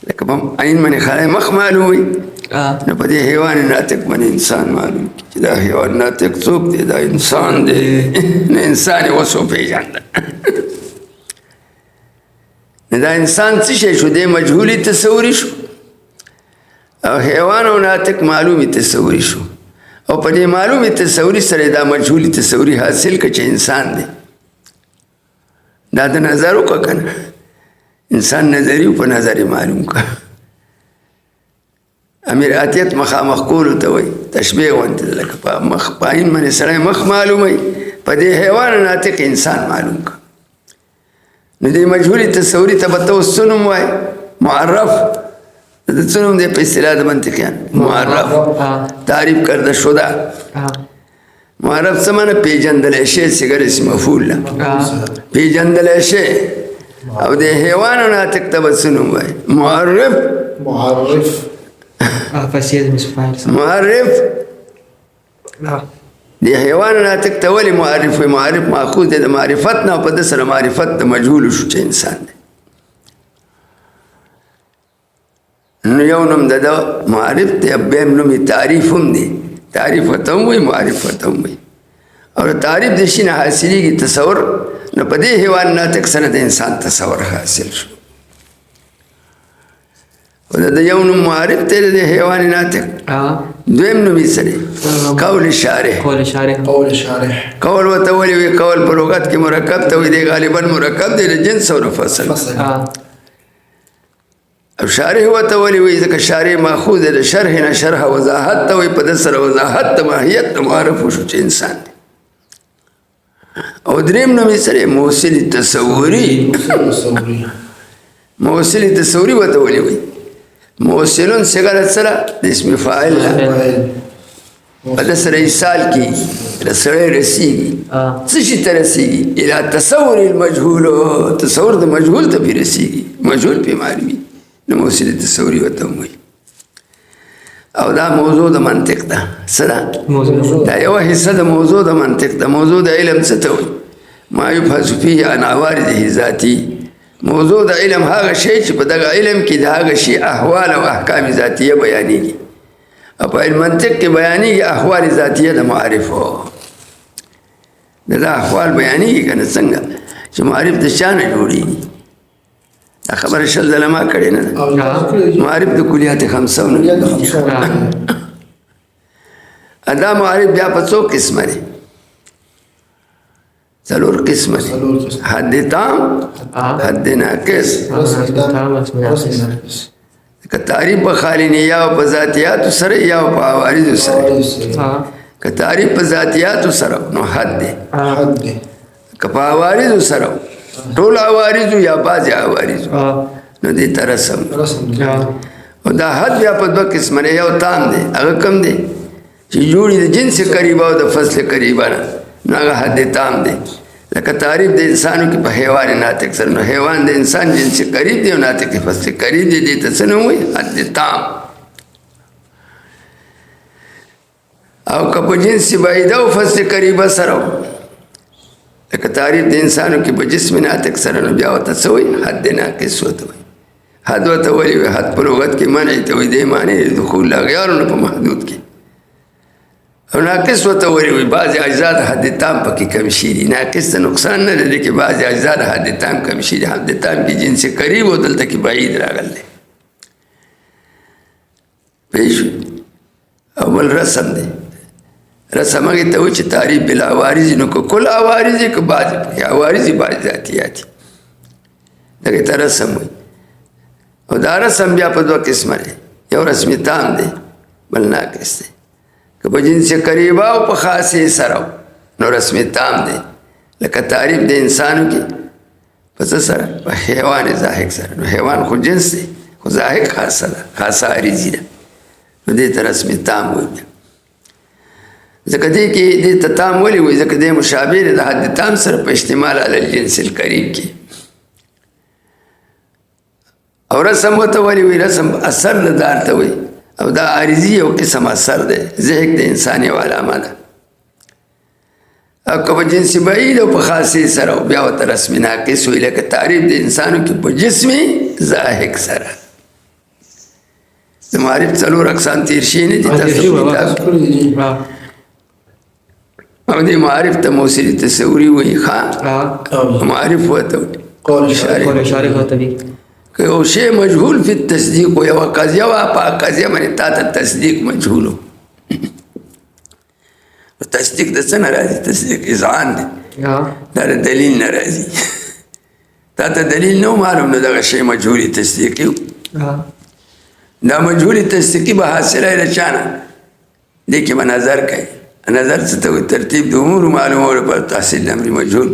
لکه په عین باندې خدای مخ معلوم وي نو په دې حیوان ناطق باندې انسان معلوم چې دا حیوان ناطق څوک دی دا انسان دی نو انسان یې اوس وپېژانده نو دا انسان څه شی شو دی مجهولي تصوري شو او حیوان او ناطق معلومي تصوري شو او په دې معلومي تصوري سره دا مجهولي تصوري حاصل کړه چې انسان دی دا د نظر وکړه کنه انسان نظري په نظر معلوم کا امیر اتیت مخامخ کولو ته وایي تشبیه غوندې لکه په مخ په عین باندې سړی مخ معلوموي په دې حیوان ناطق انسان معلوم کا نو دې مجهولي تصوري ته به ته اوس څه نوم وایي معرف سنم دے پہ اصطلاح منطقیان معرف تعریف کردہ شدہ معرف سمانا پیجندل شے سگر اسم مفعول پیجندل شے او دے حیوانو ناتک تب سنم بھائی معرف معرف دے حیوانو ناتک تولی معرف معرف ماخوذ دے معرفتنا و پدسر معرفت مجهول شو چه انسان دے یو نم دا معرف تے ابیم نمی تعریف ہم دی تعریف ختم ہوئی معرف ختم ہوئی اور تعریف دشین حاصلی کی تصور نہ پدے حیوان ناتک سند انسان تصور حاصل شو دا یو نم معرف تے دے حیوان ناتک دویم نمی سرے قول شارح قول و تولی وی قول پر لغت کی مرکب توی دے غالباً مرکب دے جنس و فصل اب شارح و تولی وی ذکر شارح ماخوذ دے شرح نا شرح وضاحت توی پدسر وضاحت ماہیت معرف شو چے انسان دے او دریم نمی سرے موصل تصوری موصل تصوری و تولی وی موصلون سگرت سرا اسم فاعل پدسر ایصال کی رسول رسیگی سشی ترسیگی الى تصور المجهول تصور دا مجهول تا پی رسیگی مجهول پی معلومی موصل تصوری و تموی او دا موضوع دا منطق دا سرا دا یو حصہ دا موضوع دا منطق دا موضوع دا علم ستوی ما یبحث فیه عن عوارضه ذاتی موضوع دا علم هاگا شئی چی پا دا علم کی دا هاگا شئی احوال و احکام ذاتیہ بیانی گی اپا المنطق کی بیانی گی احوال ذاتیہ دا معرف ہو دا احوال بیانی گی کنا سنگا چی معرف دا شانا جوڑی گی دا خبر شل ظلمہ کڑی نا معرف دا کلیات خمسہ دا معرف بیا پا سو قسم ہے سلور قسم ہے حد تام حد ناقص تعریف پا خالی نیاو پا ذاتیات سر یا پا عوارض سر تعریف پا ذاتیات سر نو حد دے پا عوارض سر طول عوارض یا باز عوارض نو دیتا رسم دا حد بیا پا دو قسم ہے یو تام دے اگر کم دے چی جوڑی دے جنس قریبا و دا فصل قریبا نو اگر حد تام دے لکہ تعریف دے انسانوں کی پا حیوان ناتک سر نو حیوان دے انسان جنس قریب دے و ناتک فصل قریب دے دیتا سنو ہوئی حد تام او کپا جنس بعیدہ و فصل قریبا سرو لکہ تعریف دے انسانوں کی پا جسم ناتک سر نو بیاوتا سوئی حد ناقص ہوتا ہوئی حد و تولی ہوئی حد پلوغت کی منعی توی دے معنی دخول لاغیاروں پا محدود کی اور ناقص و توری ہوئی بعض اجزاد حد تام پا کی کمشیری ناقص تا نقصان نہ دے کہ بعض اجزاد حد تام کمشیری حد تام کی جن سے قریب ہو دلتا کی بعید راگل دے پیش اول رسم دے رسم اگی توی چی تعریف بلا عوارضی نکو کل عوارضی کو بعض عوارضی بعض ذاتی آتی لیکن تا رسم ہوئی اور دا رسم بیا پا دو قسم ہے یو رسمی تام دے بل ناقص دے کہ پا جن سے قریبا و پا خاصی سراو نو رسمی تام دے لکہ تعریف دے انسانوں کی پس سر پا حیوان زاہق سر نو حیوان خود جنس دے خود زاہق خاصا عریضی دا نو دیتا رسمی تام ہوئی بیا ذکر دے کی دیتا تام ولی ہوئی ذکر دے مشابیر دا حد تام سر پا اشتمال علی الجنس القریب کی اور رسم ہوتا ولی ہوئی رسم اثر دارتا ہوئی او دا عارضی او قسم اثر دے ذہق دے انسانی والا مادا او کبا جنسی بعید او پا خاصی سر او بیاوتا رسمی ناقص ہوئی لیکن تعریف دے انسانوں کی پا جسمی ذاہق سر معرف چلو رقصان تیرشینی دی او دی معرف تا موصلی تصوری ہوئی خواہ معرف ہوتا ہوئی قول شارح ہوتا بھی کہ وہ شے مجهول فی التصدیق و یا قضیہ واپا قضیہ منی تا تا تصدیق مجهول ہو تصدیق دا سا نرازی تصدیق اذعان دی دا دلیل نرازی تا تا دلیل نو معلوم دا شے مجهولی تصدیقی ہو دا مجهولی تصدیقی بحاصلہ رچانا دیکھیں با نظر کئی نظر ستوی ترتیب دا امور معلوم ہو پر تحصیل امری مجهول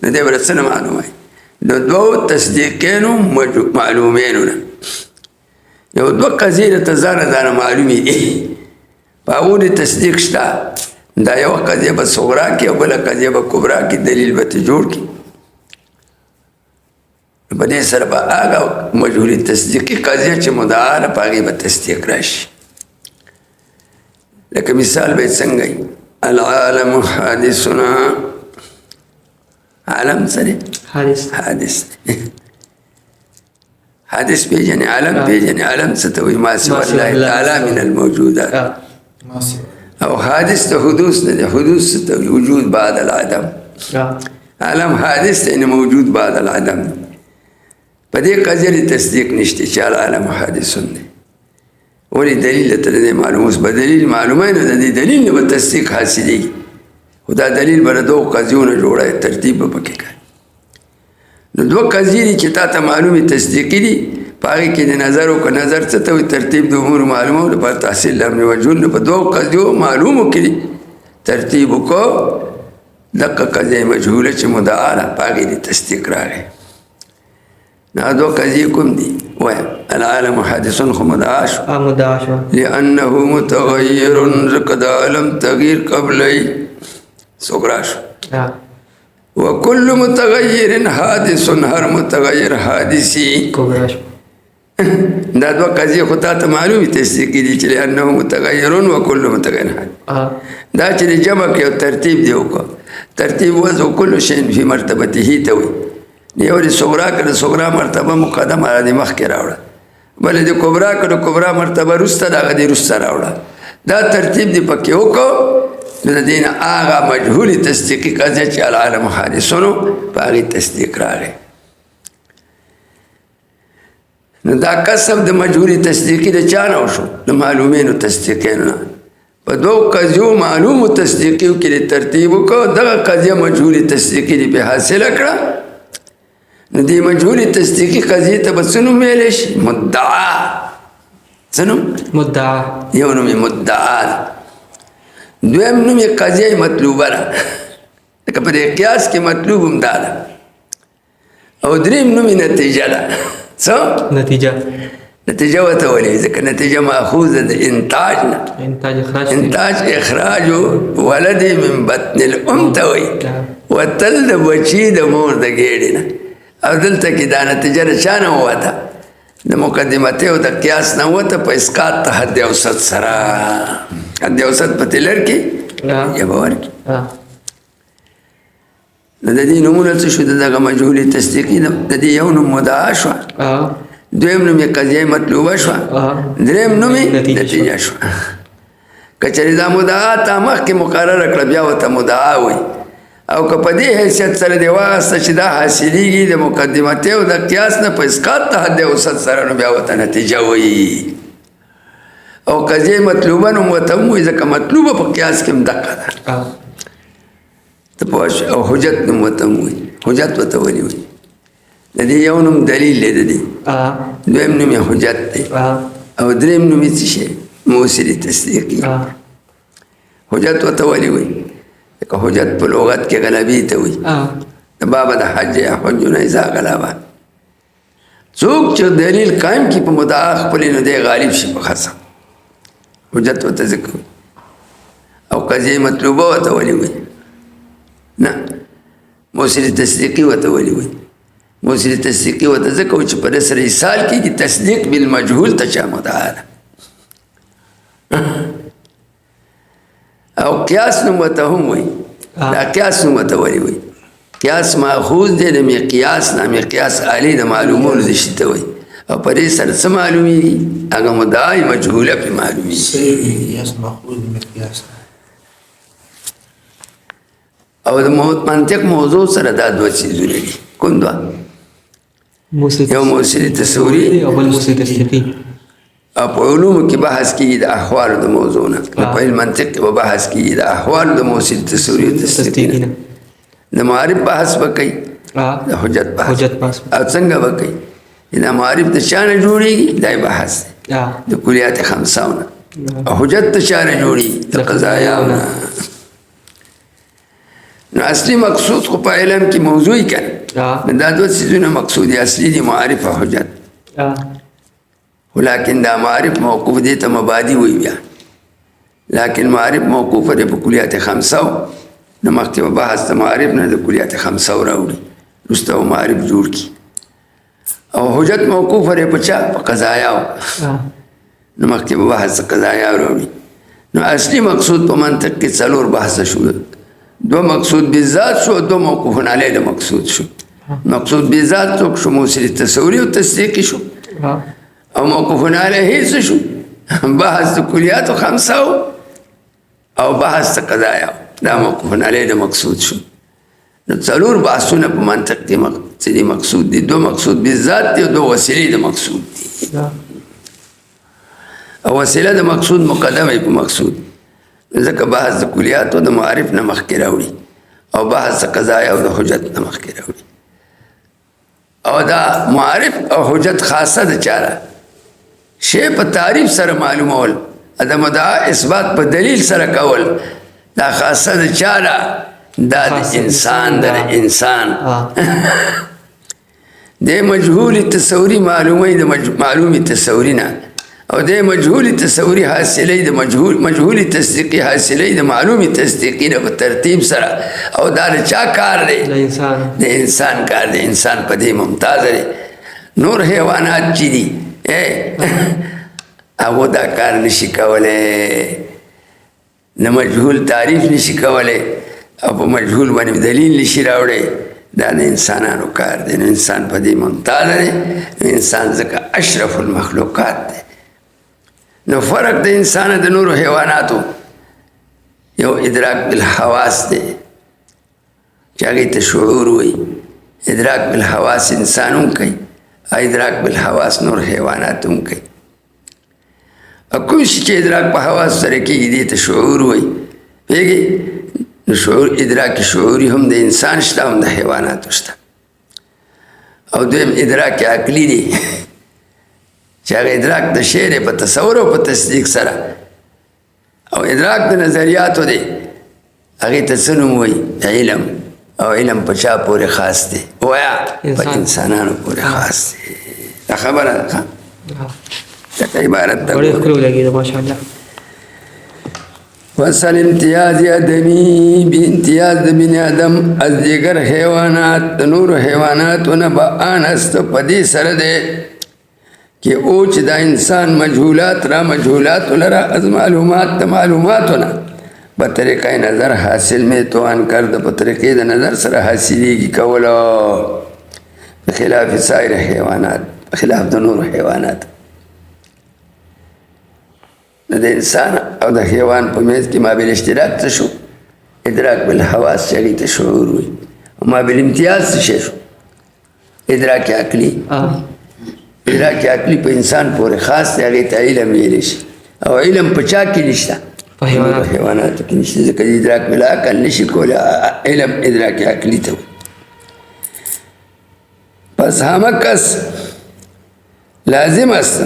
ندے برسن معلوم ہے دو تصدیقینو معلومینو یو دوه قضیې ته ځانه معلومې دي په هغو د تصدیق شته دا یوه قضیه به صغرا کې او بله قضیه به کبرا کې دلیل به ته جوړ کړي په دې سره به هغه مجهول تصدیقي قضیه چې مدعا ده په هغې به تصدیق راشي لکه مثال به یې څنګه وي العالم حادثنا عالم څه دی حادث حادث پیژنې عالم پیژنې عالم څه ته وایي ما سوى الله تعالی من الموجودات او حادث ته حدوث نه دی حدوث څه ته وایي وجود بعد العدم عالم حادث دی یعنې موجود بعد العدم په دې قضیه تصدیق نشته چې العالم حادث دی ولې دلیل ته نه معلوم اوس به دلیل معلومه نه د دې دلیل نه به تصدیق حاصلېږي خو دا دلیل به د دوو قضیو نه جوړی ترتیب به پکې کوي نو دوه قضیې دي چې تا ته معلومې تصدیقي دي په هغې کې د نظر وکړه نظر څه ته وایي ترتیب د امورو معلومولو لپاره تحصیل امر وجهول نو په دوو قضیو معلومو کې دي ترتیب وکړو دقه قضیه مجهوله چې مدعا ده په هغې دې تصدیق راغی دا دوه قضیې کوم دي وایم العالم حادث خو مدعا شو لأنه متغیر ځکه د عالم تغییر قبلی صغرا شو وكل متغير حادث هر متغير حادثي کبرا شو دا دوه قضیې خو تا ته معلومې تصدیقي دي چې لأنه متغیر وكل متغیر حادث دا چې د جمع کې یو ترتیب دی وکړه ترتیب وضع کل شین فی مرتبته ته وایي یو د صغرا که د صغرا مرتبه مقدمه را د مخکې راوړه بلې د کبرا که د کبرا مرتبه وروسته د هغه د وروسته راوړه دا ترتیب دې پکې وکړو نو د دې نه هغه مجهولې تصدیقي قضیه چې العالم حادثونو په هغې تصدیق راغی نو دا کسب د مجهولې تصدیقي د چا نه وشو د معلومینو تصدیقینو نه په دوو قضیو معلومو تصدیقیو کې د ترتیب وکړو دغه قضیه مجهولې تصدیقي دې پې حاصله کړه نو دې مجهولې تصدیقي قضیې ته به څه نوم ویلی شي مدعا څه نوم مدعا یو نوم یې مدعا ده دویم نوم یې قضیه مطلوبه ده لکه په دې قیاس کې مطلوب هم دا ده او دریم نوم یې نتیجه ده څه نتیجه ورته ولې ځکه نتیجه ماخوذه د انتاج نه انتاج اخراج ولد من بطن الام ته وایي وتل د بچي د مور د ګېډې نه او دلته کې دا نتیجه د چا نه ووته د مقدمتې او د قیاس نه ووته په اسقاط ته حد اوسط سره حد اوسط په تلر کې یا به ورکړي نو د دې نومونه څه شو دغه مجهولې تصدیقي د دې یو نوم مدعا شوه دویم نوم یې قضیه مطلوبه شوه دریم نوم یې نتیجه شوه که چېرې دا مدعا تا مخکې مقرره کړه بیا ورته مدعا وایي او که په دې حیثیت سره دې واغسته چې دا حاصلېږي د مقدمتې او د قیاس نه په اسقاط ته حد اوسط سره نو بیا ورته نتیجه وایي او قضیه مطلوبه نوم ورته هم وایي ځکه مطلوبه په قیاس کې هم دقه ده ته پوه شوې او حجت نوم ورته هم وایي حجت ورته ولې وایي د دې یو نوم دلیل دی د دې دویم نوم یې حجت دی او دریم نوم یې څه شی موصلې تصدیقي حجت ورته ولې وایي که حجت په لغت کې غلبي ته وایي د بابه د حج یا حجونه اذا غلبه څوک چې دلیل قایم کړي په مدعا خپلې نو دی غالب شي په خاصه حجت ورته ځکه او قضیه مطلوبه ورته ولې وایي نه موصلې تصدیقي ورته ولې وایي موصلې تصدیقي ورته ځکه چې په دې سره ایصال کېږي تصدیق بالمجهول ته چا مدعا ده او قیاس نوم ورته هم وایي دا قیاس نوم ورته ولې وایي قیاس ماخوذ دی د مقیاس نه مقیاس عالی د معلومولو د شي ته وایي او په دې سره څه معلومېږي هغه مدعا مجهوله پرې معلومېږي قیاس ماخوذ د مقیاس او د منطق موضوع سره دا دوه څیزونه دي کوم دوه یو موصلې تصوري او بل موصلې تصدیقي او په علومو کې بحث کېږي د احوالو د موضوع نه په علم منطق کې به بحث کېږي د احوالو د موصلې تصوري او تصدیقي نه د معارف بحث به کوي د حجت بحث او څنګه به کوي دا معارف د چا نه جوړېږي دا بحث دی د کلیات خمسو نه او حجت د چا نه جوړېږي د قضایاو نه نو اصلي مقصود خو په علم کې موضوعي کنه دا دوه څیزونه مقصود اصلي دي معارف او حجت ولكن دا معرف موقوف دي ته مبادی وی بیا لكن معرف موقوف دی په کلیات خمسه نو مخکې بحث د معرف نه د کلیات خمسه راوړي رسته معرف جوړ کی او حجت موقوف دی په چا په قضایاو نو مخکې بحث قضایا راوړي نو اصلي مقصود په منطق کې څلور بحث شو دو مقصود بذات شو دو موقوف علیه د مقصود شو مقصود بذات څوک شو موصل تصوری او تصدیقی شو او موقوف علیه څه شو بحث کلیات خمسه او بحث قضایا دا موقوف علیه د مقصود شو نو څلور بحثونه په منطق کې مقصود دي دو مقصود بذات دي او دو وسیلې د مقصود دي او وسیله د مقصود مقدمه په مقصود ځکه بحث د کلیات او د معرف نه مخکې راوړي او بحث قضایا او د حجت نه مخکې راوړي او دا معرف او حجت خاصه د چاره شی په تعریف سره معلومول د مدعا اثبات په دلیل سره کول دا خاصه د چاره دا د انسان د مجهول تصوری معلومه د معلومی تصوری نه او د مجهول تصوری حاصله د مجهول تصدیقی حاصله د معلومی تصدیقی نه په ترتیب سره او دا چا کار دی د انسان کار دی انسان په دې ممتاز دی نور حیوانات چې دي هغه دا کار نشي کولی نه مجهول تعریف نشي کولی او په مجهول باندې دلیل نشي راوړی دا د انسانانو کار دی نو انسان په دې ممتاز دی انسان ځکه اشرف المخلوقات دی نو فرق د انسان د نورو حیواناتو یو ادراک بالحواس دی چې هغې ته شعور وایي ادراک بالحواس انسان هم کوي ادراک بالحواس نور حیوانات هم کوي او کوم شي چې ادراک په حواس سره کېږي دې ته شعور وایي پوهېږې نو شعور ادراک شعوري هم د انسان شته هم د حیواناتو شته او دویم ادراک عقلي دی چې هغه ادراک د شی دی په تصور او په تصدیق سره او ادراک د نظریاتو دی هغې ته څه نوم وایي علم او علم په چا پورې خاص دی وایه په انسانانو پورې خاص دی دا خبره ده ښه عبارت ده بڑے خلو لگی ده ماشاءالله وصل امتیاز آدمی بی امتیاز د بنی آدم از دیگر حیوانات د نور حیواناتونه به آن است پدی سره ده که او چې دا انسان مجهولات را مجهولات لرا از معلومات د معلوماتونه په طریقه نظر حاصل می توان کرد په طریقه د نظر سره حاصلیږي کولو بخلاف سایر حیوانات بخلاف د نور حیوانات د انسان او د حیوان په منځ کې ما بالاشتراک څه شو ادراک بالحواس چې هغې ته شعور وي او ما بالامتیاز څه شو ادراک عقلي ادراک عقلي په انسان پورې خاص دی هغې ته علم ویلی شي او علم په چا کې نشته په حیواناتو کې نشته ځکه ادراک بالعقل نشي کولی علم ادراک عقلي ته پس همه کس لازم است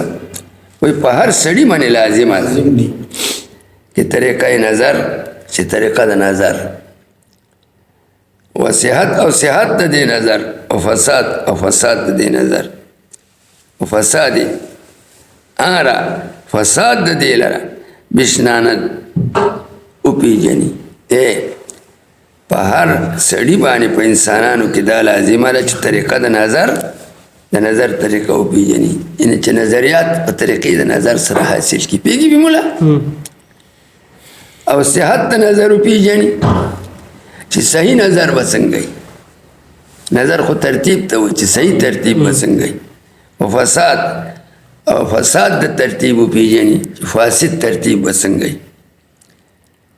وی په هر سړي باندې لازمه ده چې طریقه نظر چې طریقه د نظر و صحت او صحت د دې نظر او فساد او فساد د دې نظر و فساد آره فساد د دې لره بشنانه وپېژني په هر سړي باندې په انسانانو کې دا لازمه ده چې طریقه د نظر طریقه وپېژني یعنې چې نظریات په طریقې د نظر سره حاصل کړي پوهېږي بې مولا او صحت د نظر وپېژني چې صحیح نظر به څنګه وي نظر خو ترتیب ته وایي چې صحیح ترتیب به څنګه وي او فساد د ترتیب وپېژني چې فاسد ترتیب به څنګه وي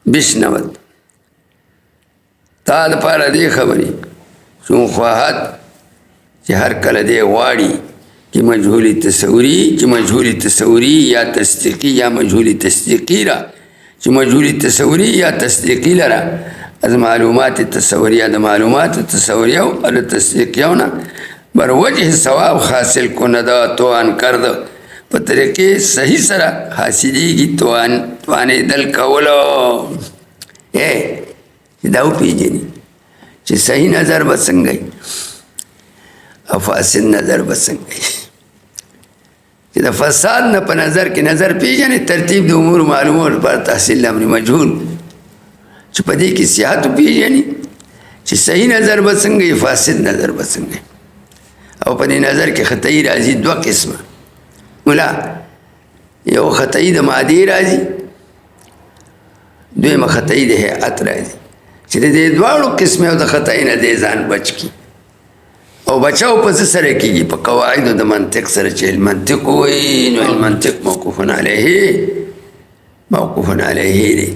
بشنود تا دپاره دې خبرې چون خواهد چې هر کله دی غواړي چې مجهولي تصوري یا تصدیقي یا مجهولي تصدیقي را چې مجهولي تصوري یا تصدیقي لره از معلومات تصوریه د معلومات تصوریه او د تصدیقیونه بر وجه ثواب حاصل کنه دا توان کرد په طریقې صحیح سره حاصلېږي توانېدل کولو دا وپېژني چې صحیح نظر به څنګه وي او فاسد نظر به څنګه وي چې چې د فساد نه په نظر کې نظر پیژنې ترتیب د امور معلومو لپاره تحصیل امر مجهول چې په دې کې صحت پیژنې چې صحیح نظر به څنګه فاسد نظر به څنګه او په دې نظر کې خطائی راځي دوه قسمه مولا یو خطائی د مادي راځي دویمه خطائی د هیئت راځي چې د دې دواړو قسمه او د خطائی نه دې ځان بچ کی او بچاو په څه سره کېږي په قواعدو د منطق سره چې المنطق وایي نو المنطق موقوف علیه دی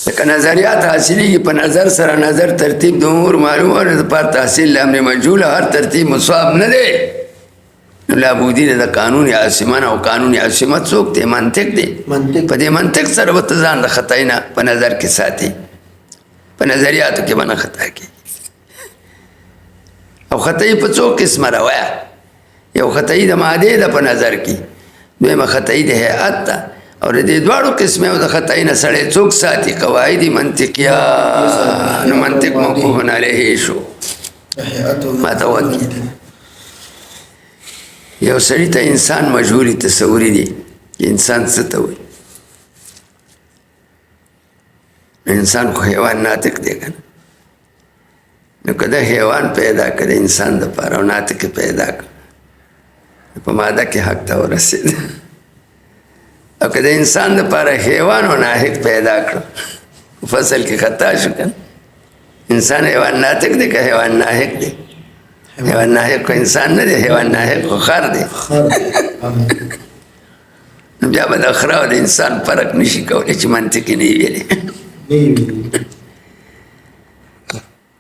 لکه نظریات حاصلېږي په نظر سره نظر ترتیب د امور معلومو لپاره تحصیل امر مجهول هر ترتیب مصاب نه دی نو لابودي د قانون عاصمانه او قانون عاصمت څوک دی منطق دی په دې منطق سره به ته ځان د خطای نه په نظر کې ساتي په نظریاتو کې به نه خطا کېږي او خطائی په څو قسمه راوایه یو خطائی د مادې ده په نظر کې دویمه خطائی د هیئت ده او د دې دواړو قسمه او د خطائی نه سړی څوک ساتي قواعد منطقیه نو منطق موقوف علیه شو ما ته وکړي یو سړي ته انسان مجهولي تصوري دی انسان څه ته وایي انسان خو حیوان ناطق دی که نه نو که د حیوان پیدا کړ انسان دپاره او ناطق پیدا کړ په ماده کې حق ته ورسېد او که د انسان دپاره حیوان او ناحق پیدا کړ فصل کې خطا شو که انسان حیوان ناطق دی که حیوان ناحق دی حیوان ناحق خو انسان نه دی حیوان ناحق خو خر دی نو بیا به د خره او د انسان فرق نشي کولی چې منطقي نه یې ویلې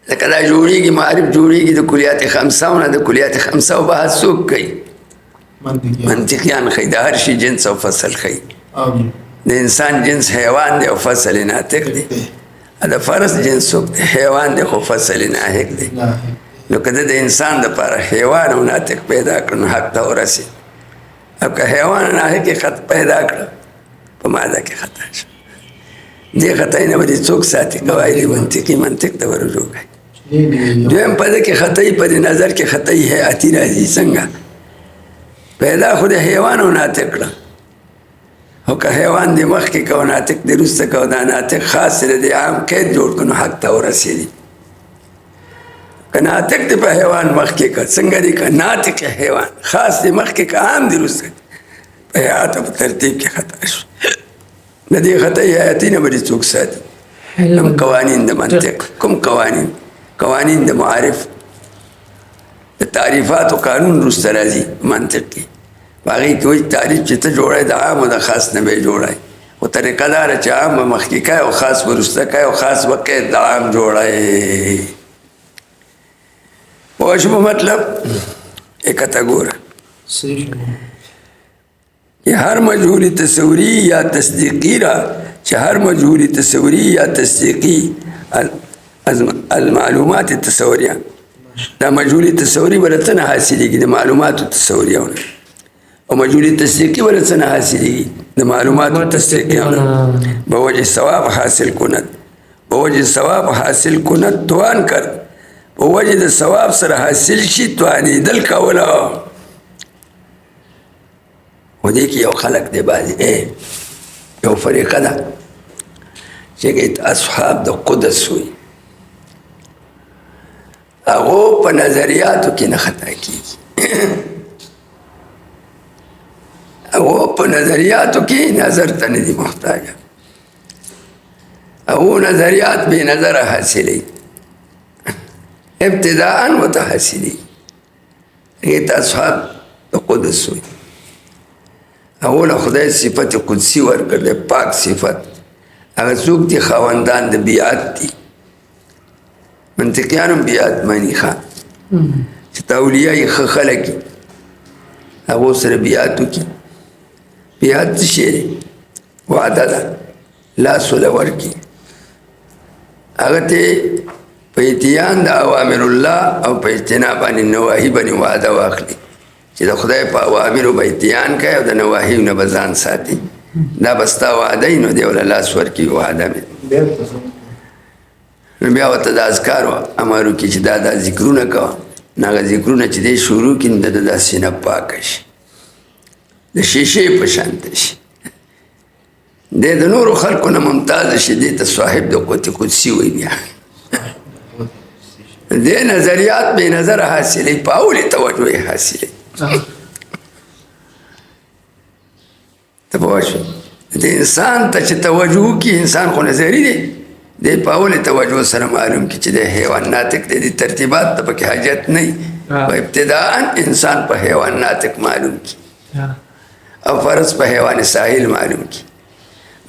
لکه دا جوړیږي معرف جوړیږي د کلیات خمسه نه د کلیات خمسه او بحث څوک کوي منطقیان ښیي د هر شي جنس او فصل ښیي د انسان جنس حیوان دی او فصل ناطق دی د فرس جنس څوک دی حیوان دی خو فصل ناحق دی نو که د انسان دپاره حیوان او ناطق پیدا کړ نو حق ته ورسېد او که حیوان ناحق خط پیدا کړ په ماده کې خطا شو دې خطائی نه به دې څوک ساتي قواعد منطقي منطق ته ورجوع کوي دویم په دې کې خطائی په دې نظر کې خطائی هیئتي راځي څنګه پیدا خو د حیوان او ناطق کړه او که حیوان دې مخکې که او ناطق دې وروسته که او دا ناطق خاص سره دې عام قید جوړ کړو نو حق ته ورسېدي که ناطق دې په حیوان مخکې که څنګه دې که ناطق حیوان خاص دې مخکې که عام دې وروسته په حیات او په ترتیب کې خطا شو د دې خطائی حیاتي نه به دې څوک ساتي کوم قوانین د منطق کوم قوانین د معارف د تعریفات او قانون وروسته راځي منطق کې په هغې کې وایي تعریف چې ته جوړی د عام او د خاص نه به یې جوړی خو طریقه داره چې عام به مخکې کوي او خاص به وروسته کوي او خاص به قید د عام جوړی پوه شو مطلب اکته ګوره کہ ہر مجهول تصوری یا تصدیقی را کہ ہر مجهول تصوری یا تصدیقی المعلومات تصوریہ دا مجهول تصوری برتنا حاصلی کی دا معلومات تصوریہ اور مجهول تصدیقی برتنا حاصلی کی دا معلومات تصدیقیہ بوجہ ثواب حاصل کند بوجہ ثواب حاصل کند توان کر بوجہ دا ثواب سر حاصل شی توانی دل کولا و دې کې یو خلق دی بعضې یو فریقه ده چې هغې ته اصحاب د قدس وي هغو په نظریاتو کې نه خطا کېږي هغو په نظریاتو کې نظر ته نه دي محتاجه هغو نظریات بې نظره حاصلوي ابتداءً ورته حاصلوي هغې ته اصحاب د قدس وي هغو له خدای صفت قدسی ورکړ دی پاک صفت هغه څوک دي خاوندان د بیعت دي منطقیان هم بیعت معنی ښه چې ته اولیاء یې ښه خلک یي هغو سره بیعت وکړي بیعت څه شی دی وعده ده لاس وله ورکړي هغه ته په اتیان د اوامر الله او په اجتناب عن النواهي باندې وعده واخلي چې د خدای په اوامرو به اتیان کوي او د نواهیو نه به ځان ساتي دا به ستا وعده وي نو دی وله لاس ورکړي وعده مې نو بیا ورته د اذکارو امر وکړي چې دا ذکرونه کوه ناغه ذکرونه چې دی شروع کړي د ده دا سینه پاکه شي د شیشې په شانته شي دی د نورو خلکو نه ممتازه شي دی ته صاحب د قوت قدسي وایي بیا دې نظریات بې نظره حاصلې په اولې توجه یې حاصلې ته پوه شوې د انسان ته چې توجه وکړي انسان خو نظري دی دی په اولې توجه سره معلوم کړي چې د حیوان ناطق دی د ترتیبات ته پکې حاجت نه وي په ابتداء انسان په حیوان ناطق معلوم کړي او فرض په حیوان ساحل معلوم کړي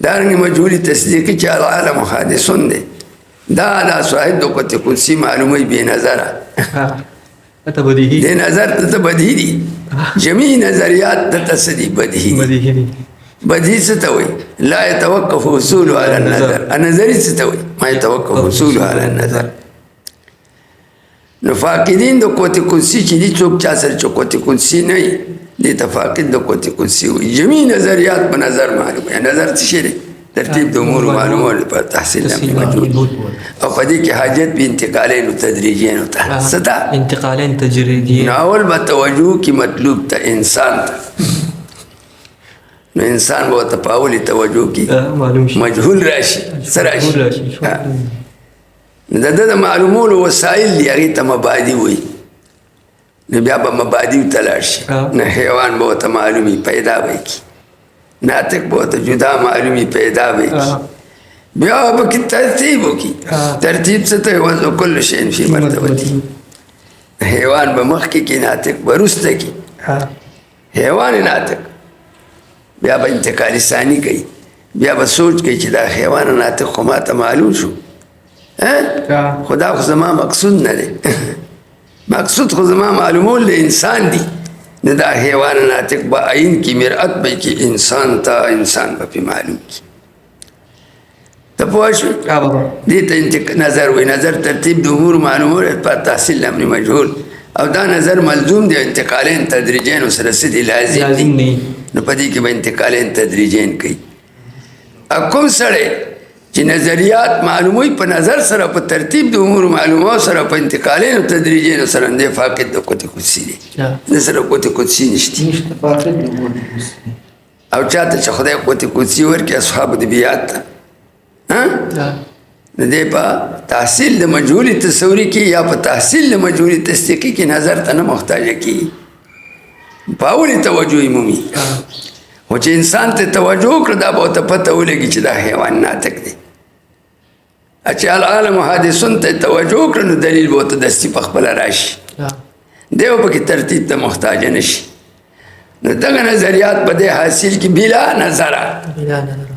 دارنګې مجهولي تصدیقي چې العالم حادثون دی دا صاحب د قوت قدسي معلوموي بې نظره دې نظر ته بدهي دي جميع نظریات دته څه دي بدهي دي بدهي څه ته وایي لا يتوقف حصوله على النظر النظري څه ته وایي ما يتوقف حصوله على النظر نو فاقدین د قوت قدسي چې دي څوک چا سره چې قوت قدسي نه وي دې ته فاقد د قوت قدسي وایي جميع نظریات په نظر معلوموي نظر څه شی دی ترتیب د امور معلومولو پر تحصیل امر موجود او په دې کې حاجت به انتقالین تدریجین ته ستا انتقالین تدریجین نو اول به توجه کی مطلوب ته انسان ته نو انسان به ته پاولی توجه کی مجهول راشي سراشي د معلومولو وسایل دی هغې ته مبادی وي نو بیا به مبادی ته لاړ شي نه حیوان به ورته معلومي پیدا به کړي ناطق بہت جدا معلومی پیدا بھی کی بیا بکی ترتیب کی ترتیب سے تو وضع کل شین فی مرتبتی حیوان بمخ کی ناطق برست کی حیوان ناطق بیا با انتقالی ثانی کی بیا با سوچ کی چی دا حیوان ناطق خو ما تا معلوم شو خدا خو زمان مقصود نلے مقصود خو زمان معلومون لے انسان دی نه دا حیوان ناطق با عین کی مرأت بی کی انسان تا انسان با پی معلوم کی تا پوشو دیتا نظر وی نظر ترتیب دو امور معلومور پا تحصیل امر مجهول او دا نظر ملزوم دی انتقالین تدریجین و سرسدی لازم دی نو پا دی که با انتقالین تدریجین کئی اب کم سڑے چې نظریات معلوموي په نظر سره په ترتیب د امور معلومات سره په انتقالین او تدریجین سره د فاقد د قوت قدسي دی د سره قوت قدسي نشته فاقد د قوت قدسي او چاته چې خدای قوت قدسي ورکړي اصحاب د بیات ها د دې په تحصیل د مجهولي تصوري کې یا په تحصیل د مجهولي تصدیقي کې نظر ته نه محتاج کی په اولي توجه مومي و چې انسان ته توجه کړ دا به ته پته ولګي چې دا حیوان ناطق دی چې العالم حادثون ته توجه کړ نو دلیل به ته دستي په خپل راشي دی به کې ترتیب ته محتاج نشي نو دغه نظریات به د حاصل کې بلا نظره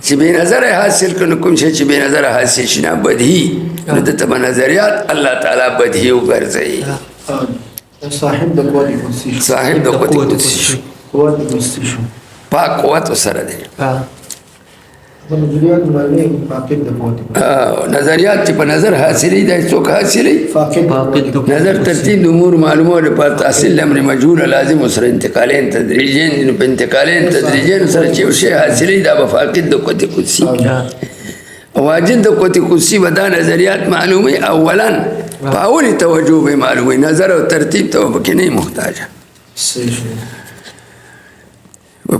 چې بې نظره حاصل کړو کوم شی چې بې نظره حاصل شي نه بدهي نو دته به نظریات الله تعالی بدهي وګرځوي صاحب د قوت قدسي صاحب د قوت قدسي قوت قدسي شو پاک قوت سره دی نظریات معنی فاقد د قوت نظریات چې په نظر حاصلې دی څوک حاصلې فاقد نظر ترتیب د امور معلومات پر تحصیل امر مجهول لازم سره انتقالین تدریجین په انتقالین تدریجین سره چې شی حاصلې دا به فاقد د قوت قدسي واجد د قوت قدسي ودا نظریات معلومي اولا په اول توجه به معلومي نظر او ترتیب ته به کې نه محتاج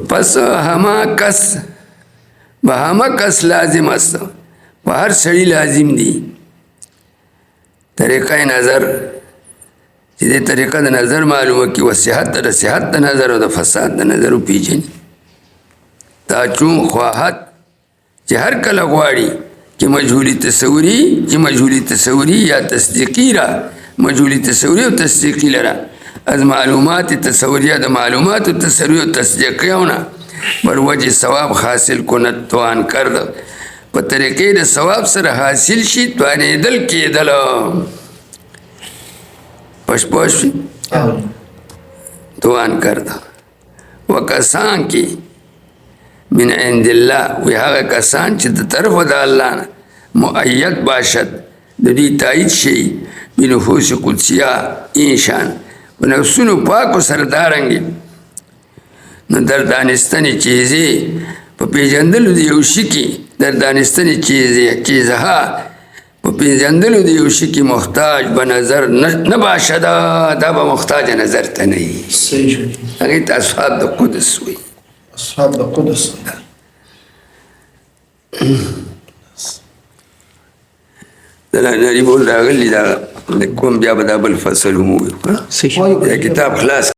پس همه کس لازم است و هر سړی لازم دی طریقه نظر چې دې طریقه د نظر معلومه کی و صحت د نظر او د فساد د نظر پیژني تا چون خواهد چې هر کله غواړي چې مجهولی تصوری یا تصدیقی را مجهولی تصوری او تصدیقی لرا از معلومات تصوریه د معلومات و تصوری و تصدیقیونه بر وجه ثواب حاصل کند توان کرد په طریقې د ثواب سره حاصل شي توانېدل کېدل پشپوش توان کرد و کسان کی من عند الله وی هغه کسان چې د طرف د الله نه مؤید باشد د دې تایید شي بنفوس قدسیه انشان و نفسونو پاکو سره دارنګي نو در دانستنی چیزی په پیژندلو د یو شي کې در دانستنی چیزها په پیژندلو د یو شي کې محتاج به نظر نه باشه دا به محتاج نظر ته نه وي. صحیح شو. هغې ته اصحاب د قدس وایي. اصحاب د قدس. د نریبول راغلي دا کوم بیا به دا بل فصل هم ووایو. صحیح. دا کتاب خلاص